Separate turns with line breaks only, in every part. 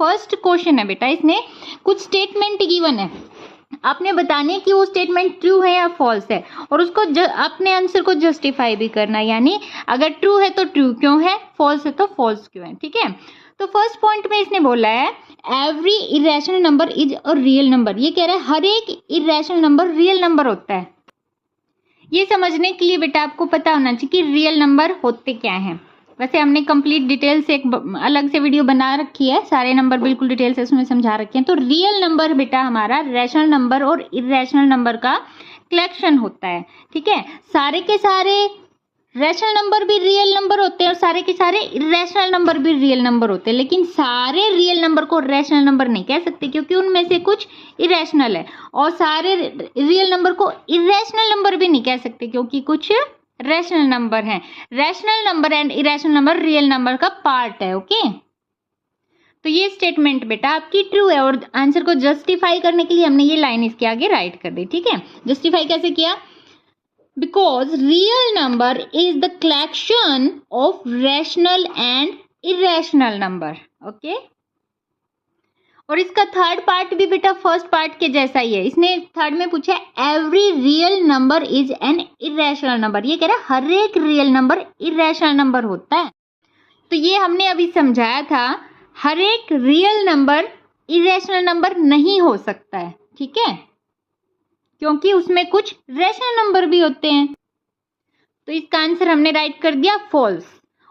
First question है बेटा, इसने कुछ स्टेटमेंट गिवन है, आपने बताने कि वो स्टेटमेंट ट्रू है या फॉल्स है, और उसको अपने आंसर को जस्टिफाई भी करना, यानी अगर ट्रू है तो ट्रू क्यों है, फॉल्स है तो फॉल्स क्यों है। ठीक है, तो फर्स्ट पॉइंट में इसने बोला है every irrational number is a real number. ये कह रहा है हर एक इरेशनल नंबर रियल नंबर होता है। ये समझने के लिए बेटा आपको पता होना चाहिए कि रियल नंबर होते क्या हैं। वैसे हमने कंप्लीट डिटेल से एक अलग से वीडियो बना रखी है, सारे नंबर बिल्कुल डिटेल से उसमें समझा रखे हैं। तो रियल नंबर बेटा हमारा रैशनल नंबर और इरेशनल नंबर का कलेक्शन होता है। ठीक है, सारे के सारे रैशनल नंबर भी रियल नंबर होते हैं और सारे के सारे इरेशनल नंबर भी रियल नंबर होते हैं, लेकिन सारे रियल नंबर को रैशनल नंबर नहीं कह सकते क्योंकि उनमें से कुछ इरेशनल है, और सारे रियल नंबर को इरेशनल नंबर भी नहीं कह सकते क्योंकि कुछ रैशनल नंबर हैं। Rational number and irrational number real number का पार्ट है। ओके, तो ये स्टेटमेंट बेटा आपकी ट्रू है, और आंसर को जस्टिफाई करने के लिए हमने ये लाइन इसके आगे राइट कर दी। ठीक है, जस्टिफाई कैसे किया, because real number is the collection of rational and irrational number. Okay, और इसका थर्ड पार्ट भी बेटा फर्स्ट पार्ट के जैसा ही है। इसने थर्ड में पूछा every real number is an irrational number. ये कह रहा है हर एक रियल नंबर इरेशनल नंबर होता है। तो ये हमने अभी समझाया था, हर एक रियल नंबर इरेशनल नंबर नहीं हो सकता है। ठीक है, क्योंकि उसमें कुछ रैशनल नंबर भी होते हैं। तो इसका आंसर हमने राइट कर दिया फॉल्स,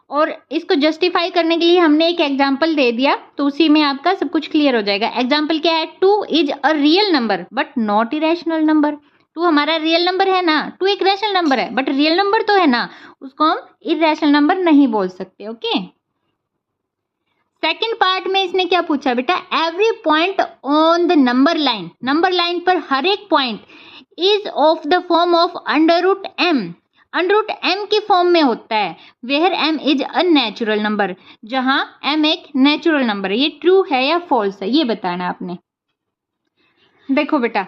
और इसको जस्टिफाई करने के लिए हमने एक एग्जाम्पल दे दिया, तो उसी में आपका सब कुछ क्लियर हो जाएगा। एग्जाम्पल क्या है, 2 is a real number but not irrational number. 2 हमारा रियल नंबर है ना, 2 एक रैशनल नंबर है बट रियल नंबर तो है ना, उसको हम इरेशनल नंबर नहीं बोल सकते। ओके, सेकेंड पार्ट में इसने क्या पूछा बेटा, every point on the number line, number line पर हर एक point is of the form of under root M, under root M की फॉर्म में होता है, where M is a natural number, जहां एम एक नेचुरल नंबर है। ये ट्रू है या फॉल्स है, ये बताना आपने। देखो बेटा,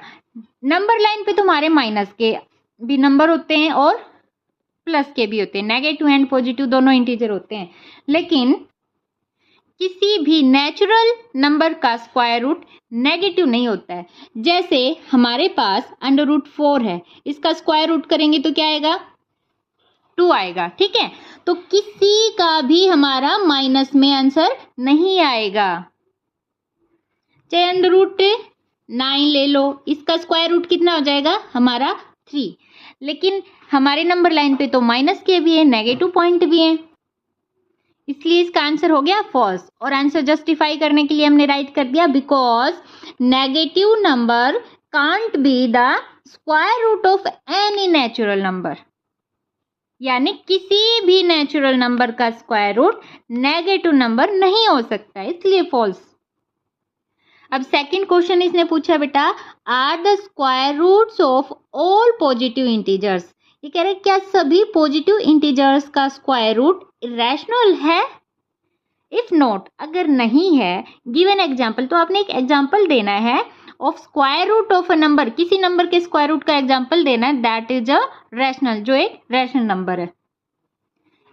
नंबर लाइन पे तुम्हारे माइनस के भी नंबर होते हैं और प्लस के भी होते हैं, नेगेटिव एंड पॉजिटिव दोनों इंटीजर होते हैं, लेकिन किसी भी नेचुरल नंबर का स्क्वायर रूट नेगेटिव नहीं होता है। जैसे हमारे पास अंडर रूट 4 है, इसका स्क्वायर रूट करेंगे तो क्या आएगा, 2 आएगा। ठीक है, तो किसी का भी हमारा माइनस में आंसर नहीं आएगा। चाहे अंडर रूट 9 ले लो, इसका स्क्वायर रूट कितना हो जाएगा हमारा 3, लेकिन हमारे नंबर लाइन पे तो माइनस के भी है, नेगेटिव पॉइंट भी है, इसलिए इसका आंसर हो गया फॉल्स। और आंसर जस्टिफाई करने के लिए हमने राइट कर दिया because negative number can't be the square root of any natural number, यानी किसी भी नेचुरल नंबर का स्क्वायर रूट नेगेटिव नंबर नहीं हो सकता, इसलिए फॉल्स। अब सेकंड क्वेश्चन इसने पूछा बेटा, are the square roots of all positive integers. ये कह रहे क्या सभी पॉजिटिव इंटीजर्स का स्क्वायर रूट इरेशनल है। इफ नॉट, अगर नहीं है, गिवन एग्जाम्पल, तो आपने एक एग्जाम्पल देना है of square root of a number, किसी नंबर के स्क्वायर रूट का एग्जाम्पल देना है दैट इज अ रैशनल, जो एक रैशनल नंबर है।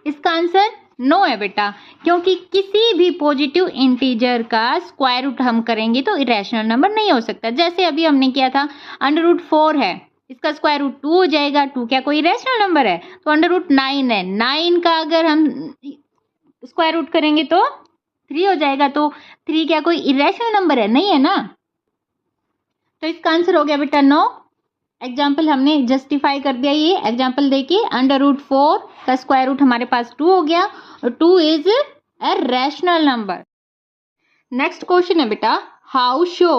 इसका आंसर नो है बेटा, क्योंकि किसी भी पॉजिटिव इंटीजर का स्क्वायर रूट हम करेंगे तो इरेशनल नंबर नहीं हो सकता। जैसे अभी हमने किया था, अंडर रूट 4 है, इसका स्क्वायर रूट 2 हो जाएगा, 2 क्या कोई इरेशनल नंबर है, तो अंडर रूट 9 है, 9 का अगर हम स्क्वायर रूट करेंगे तो 3 हो जाएगा, तो 3 क्या कोई इरेशनल नंबर है, नहीं है ना, तो इसका आंसर हो गया बेटा नो। एग्जाम्पल हमने जस्टिफाई कर दिया, ये एग्जाम्पल देके अंडर रूट 4 का स्क्वायर रूट हमारे पास 2 हो गया, और 2 is a rational number. Next question है बेटा, how show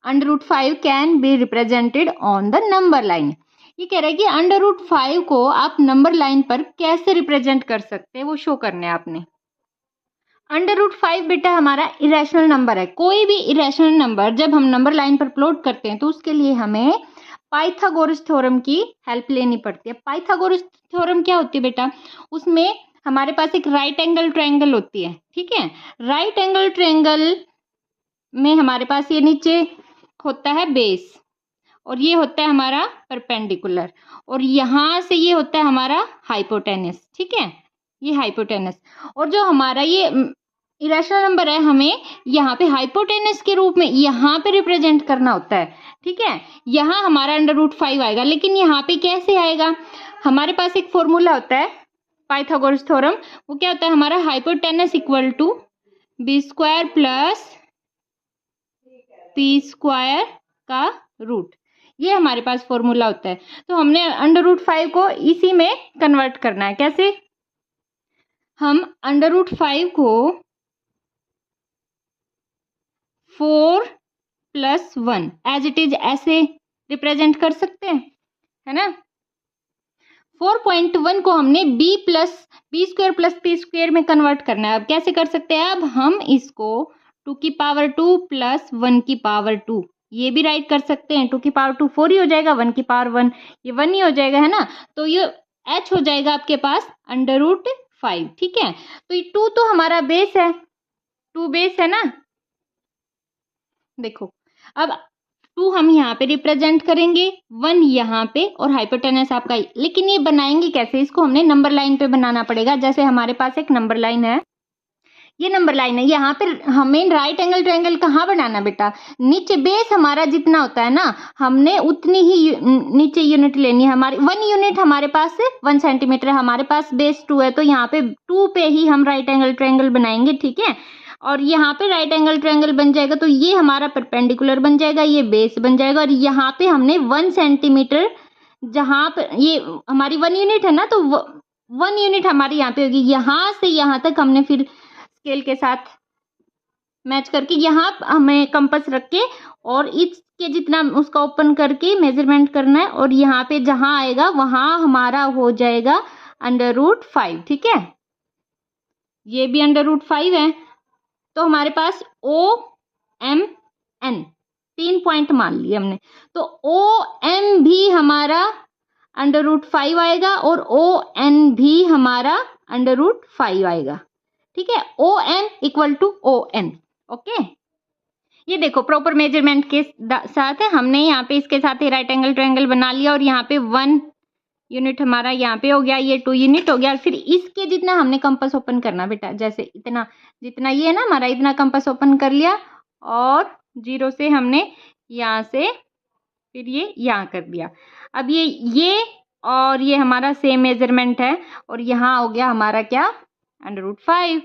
under root 5 can be represented on the number line. ये कह रहा है कि अंडर रूट 5 को आप नंबर लाइन पर कैसे रिप्रेजेंट कर सकते हैं, वो शो करने आपने। अंडर रूट 5 बेटा हमारा इरेशनल नंबर है। कोई भी इरेशनल नंबर जब हम नंबर लाइन पर प्लॉट करते हैं तो उसके लिए हमें पाइथागोरस थ्योरम की हेल्प लेनी पड़ती है। पाइथागोरस थ्योरम क्या होती है बेटा, उसमें हमारे पास एक राइट एंगल ट्रायंगल होती है। ठीक है, राइट एंगल ट्रायंगल में हमारे पास ये नीचे होता है बेस, और ये होता है हमारा परपेंडिकुलर, और यहाँ से ये होता है हमारा हाइपोटेनस। ठीक है, ये हाइपोटेनस, और जो हमारा ये इरेशनल नंबर है, हमें यहाँ पे हाइपोटेनस के रूप में यहाँ पे रिप्रेजेंट करना होता है, ठीक है। यहाँ हमारा √5 आएगा, लेकिन यहाँ पे कैसे आएगा, हमारे पास एक फॉर्मूला होता है पाइथागोरस थ्योरम। वो क्या होता है हमारा, hypotenuse equal to b² plus p² का रूट, ये हमारे पास फॉर्मूला होता है। तो हमने √5 को इसी में कन्वर्ट करना है। कैसे, हम √5 को 4 + 1 एज इट इज ऐसे रिप्रेजेंट कर सकते हैं, है ना। 4.1 को हमने b² + p² में कन्वर्ट करना है। अब कैसे कर सकते हैं, अब हम इसको 2 की पावर 2 + 1 की पावर 2 ये भी राइट कर सकते हैं। 2 की पावर 2 4 ही हो जाएगा, 1 की पावर 1 ये 1 ही हो जाएगा, है ना। तो ये h हो जाएगा आपके पास √5, ठीक है। तो ये 2 तो हमारा बेस है, 2 बेस है ना। देखो अब 2 हम यहाँ पे रिप्रेजेंट करेंगे, 1 यहाँ पे और हाइपोटेनस आपका, लेकिन ये बनाएंगे कैसे, इसको हमने नंबर लाइन पे बनाना पड़ेगा। जैसे हमारे पास एक नंबर लाइन है, ये नंबर लाइन है, यहाँ पे हमें राइट एंगल ट्रायंगल कहाँ बनाना बेटा, नीचे बेस हमारा जितना होता है ना, हमने उतनी ही नीचे यूनिट लेनी है। हमारी 1 यूनिट हमारे पास 1 सेंटीमीटर है, हमारे पास बेस 2 है, तो यहाँ पे 2 पे ही हम राइट एंगल ट्रायंगल बनाएंगे, ठीक है। और यहाँ पे राइट एंगल ट्रायंगल बन जाएगा, तो ये हमारा परपेंडिकुलर बन जाएगा, ये बेस बन जाएगा। और यहाँ पे हमने 1 सेंटीमीटर, जहाँ पे ये हमारी 1 यूनिट है ना, तो 1 यूनिट हमारी यहाँ पे होगी। यहाँ से यहाँ तक हमने फिर स्केल के साथ मैच करके यहाँ हमें कंपास रख के और इसके जितना उसका ओपन करके मेजरमेंट करना है, और यहाँ पे जहाँ आएगा वहाँ हमारा हो जाएगा √5, ठीक है। ये भी √5 है, तो हमारे पास OMN 3 पॉइंट मान लिए हमने, तो OM भी हमारा √5 आएगा और ON भी हमारा √5 आएगा, ठीक है। OM = ON, okay. ये देखो प्रॉपर मेजरमेंट के साथ है, हमने यहाँ पे इसके साथ ही राइट एंगल ट्रायंगल बना लिया, और यहाँ पे 1 यूनिट हमारा यहाँ पे हो गया, ये 2 यूनिट हो गया। फिर इसके जितना हमने कंपास ओपन करना बेटा, जैसे इतना जितना ये है ना हमारा, इतना कंपास ओपन कर लिया, और 0 से हमने यहाँ से फिर ये यहाँ कर दिया। अब ये और ये हमारा सेम मेजरमेंट है, और यहाँ हो गया हमारा क्या, √5।